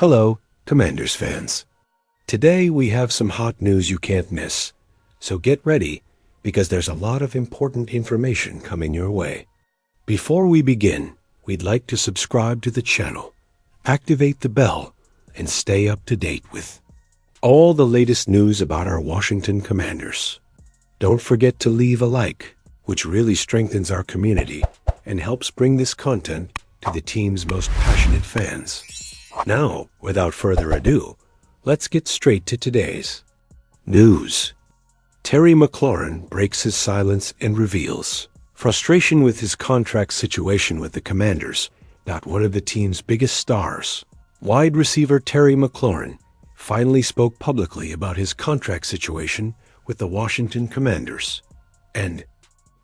Hello, Commanders fans. Today we have some hot news you can't miss. So get ready, because there's a lot of important information coming your way. Before we begin, we'd like to subscribe to the channel, activate the bell, and stay up to date with all the latest news about our Washington Commanders. Don't forget to leave a like, which really strengthens our community and helps bring this content to the team's most passionate fans. Now, without further ado, let's get straight to today's news. Terry McLaurin breaks his silence and reveals frustration with his contract situation with the Commanders, not one of the team's biggest stars. Wide receiver Terry McLaurin finally spoke publicly about his contract situation with the Washington Commanders, and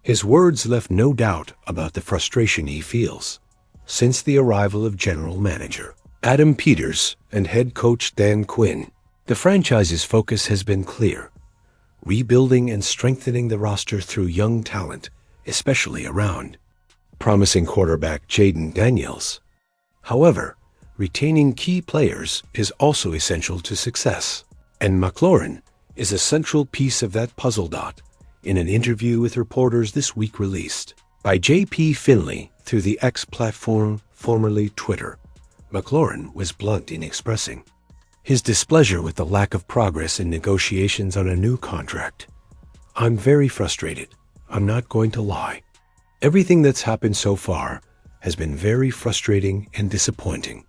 his words left no doubt about the frustration he feels since the arrival of general manager Adam Peters and head coach Dan Quinn. The franchise's focus has been clear: rebuilding and strengthening the roster through young talent, especially around promising quarterback Jaden Daniels. However, retaining key players is also essential to success, and McLaurin is a central piece of that puzzle. In an interview with reporters this week released by J.P. Finley through the X platform, formerly Twitter, McLaurin was blunt in expressing his displeasure with the lack of progress in negotiations on a new contract. "I'm very frustrated. I'm not going to lie. Everything that's happened so far has been very frustrating and disappointing."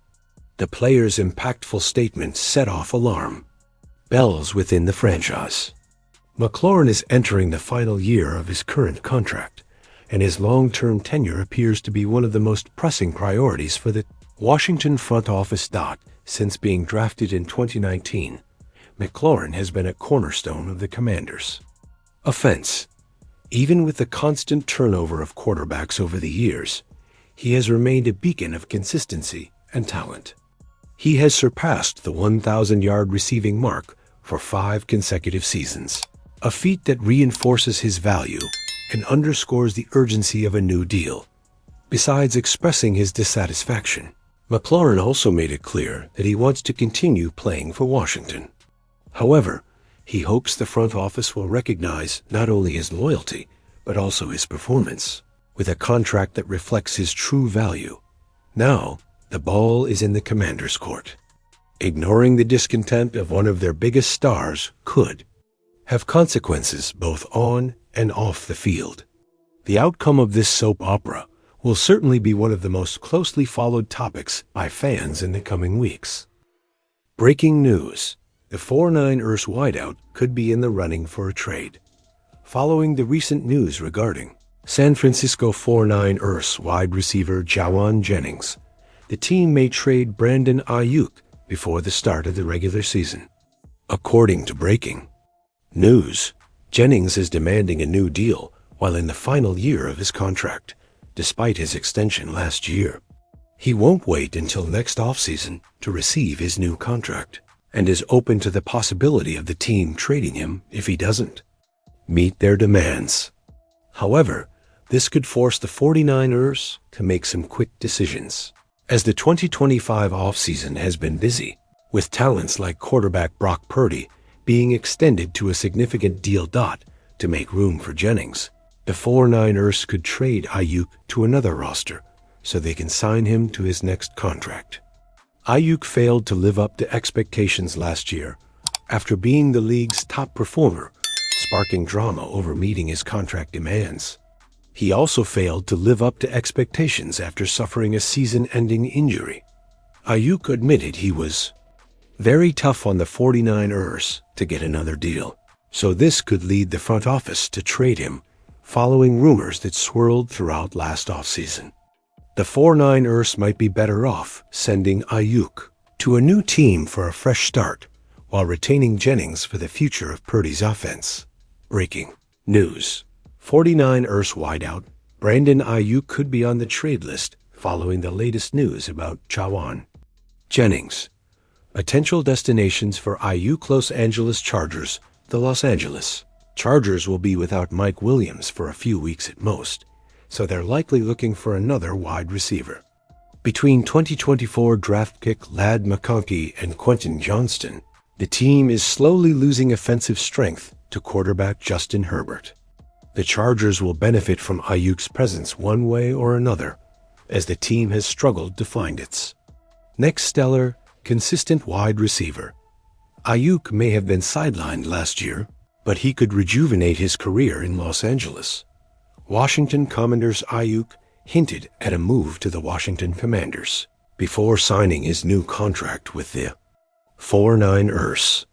The player's impactful statement set off alarm bells within the franchise. McLaurin is entering the final year of his current contract, and his long-term tenure appears to be one of the most pressing priorities for the Washington front office. Since being drafted in 2019, McLaurin has been a cornerstone of the Commanders' offense. Even with the constant turnover of quarterbacks over the years, he has remained a beacon of consistency and talent. He has surpassed the 1,000-yard receiving mark for 5 consecutive seasons, a feat that reinforces his value and underscores the urgency of a new deal. Besides expressing his dissatisfaction, McLaurin also made it clear that he wants to continue playing for Washington. However, he hopes the front office will recognize not only his loyalty, but also his performance, with a contract that reflects his true value. Now, the ball is in the Commanders' court. Ignoring the discontent of one of their biggest stars could have consequences both on and off the field. The outcome of this soap opera will certainly be one of the most closely followed topics by fans in the coming weeks. Breaking news: the 4'9" wideout could be in the running for a trade. Following the recent news regarding San Francisco 4'9" wide receiver Jauan Jennings, the team may trade Brandon Aiyuk before the start of the regular season. According to Breaking News, Jennings is demanding a new deal while in the final year of his contract, despite his extension last year. He won't wait until next offseason to receive his new contract, and is open to the possibility of the team trading him if he doesn't meet their demands. However, this could force the 49ers to make some quick decisions, as the 2025 offseason has been busy, with talents like quarterback Brock Purdy being extended to a significant deal. To make room for Jennings, the 49ers could trade Aiyuk to another roster so they can sign him to his next contract. Aiyuk failed to live up to expectations last year after being the league's top performer, sparking drama over meeting his contract demands. He also failed to live up to expectations after suffering a season-ending injury. Aiyuk admitted he was very tough on the 49ers to get another deal, so this could lead the front office to trade him, following rumors that swirled throughout last offseason. The 49ers might be better off sending Aiyuk to a new team for a fresh start, while retaining Jennings for the future of Purdy's offense. Breaking news: 49ers wideout Brandon Aiyuk could be on the trade list following the latest news about Jauan Jennings. Potential destinations for Aiyuk: Los Angeles Chargers. The Los Angeles Chargers will be without Mike Williams for a few weeks at most, so they're likely looking for another wide receiver. Between 2024 draft pick Ladd McConkey and Quentin Johnston, the team is slowly losing offensive strength to quarterback Justin Herbert. The Chargers will benefit from Aiyuk's presence one way or another, as the team has struggled to find its next stellar, consistent wide receiver. Aiyuk may have been sidelined last year, but he could rejuvenate his career in Los Angeles. Washington Commanders Aiyuk hinted at a move to the Washington Commanders before signing his new contract with the 49ers.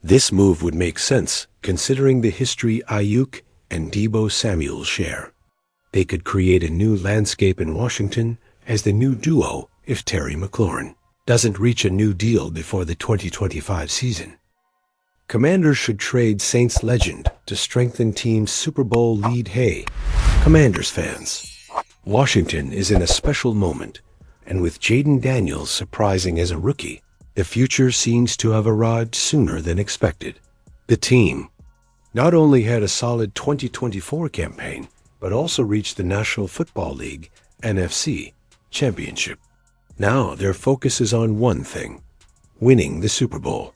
This move would make sense considering the history Aiyuk and Deebo Samuel share. They could create a new landscape in Washington as the new duo if Terry McLaurin doesn't reach a new deal before the 2025 season. Commanders should trade Saints legend to strengthen team's Super Bowl lead. Hey, Commanders fans, Washington is in a special moment, and with Jaden Daniels surprising as a rookie, the future seems to have arrived sooner than expected. The team not only had a solid 2024 campaign, but also reached the National Football League NFC championship. Now their focus is on one thing: winning the Super Bowl.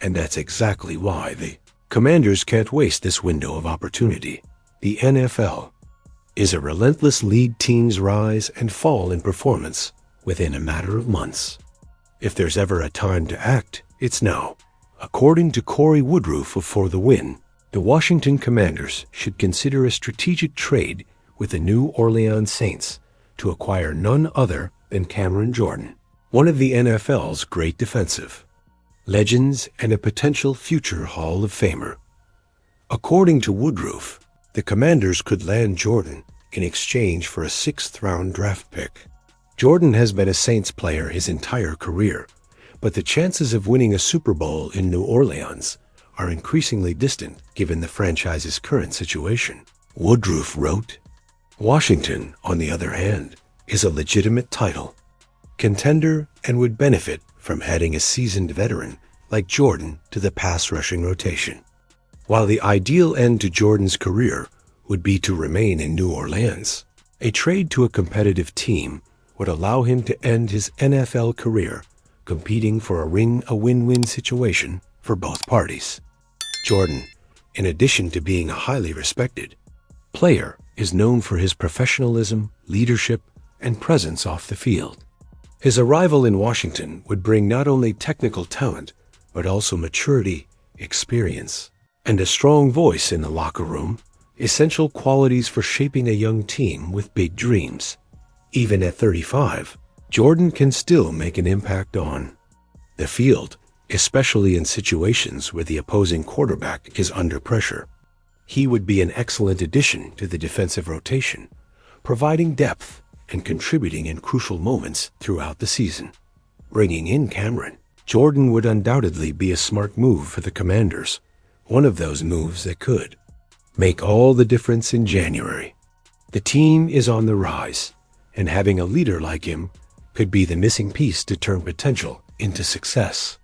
And that's exactly why the Commanders can't waste this window of opportunity. The NFL is a relentless league. Teams rise and fall in performance within a matter of months. If there's ever a time to act, it's now. According to Corey Woodruff of For the Win, the Washington Commanders should consider a strategic trade with the New Orleans Saints to acquire none other than Cameron Jordan, one of the NFL's great defensive legends and a potential future Hall of Famer. According to Woodruff, the Commanders could land Jordan in exchange for a 6th-round draft pick. Jordan has been a Saints player his entire career, but the chances of winning a Super Bowl in New Orleans are increasingly distant given the franchise's current situation. Woodruff wrote, Washington, on the other hand, is a legitimate title contender and would benefit from adding a seasoned veteran like Jordan to the pass-rushing rotation. While the ideal end to Jordan's career would be to remain in New Orleans, a trade to a competitive team would allow him to end his NFL career competing for a win-win situation for both parties. Jordan, in addition to being a highly respected player, is known for his professionalism, leadership, and presence off the field. His arrival in Washington would bring not only technical talent, but also maturity, experience, and a strong voice in the locker room, essential qualities for shaping a young team with big dreams. Even at 35, Jordan can still make an impact on the field, especially in situations where the opposing quarterback is under pressure. He would be an excellent addition to the defensive rotation, providing depth and contributing in crucial moments throughout the season. Bringing in Cameron Jordan would undoubtedly be a smart move for the Commanders, one of those moves that could make all the difference in January. The team is on the rise, and having a leader like him could be the missing piece to turn potential into success.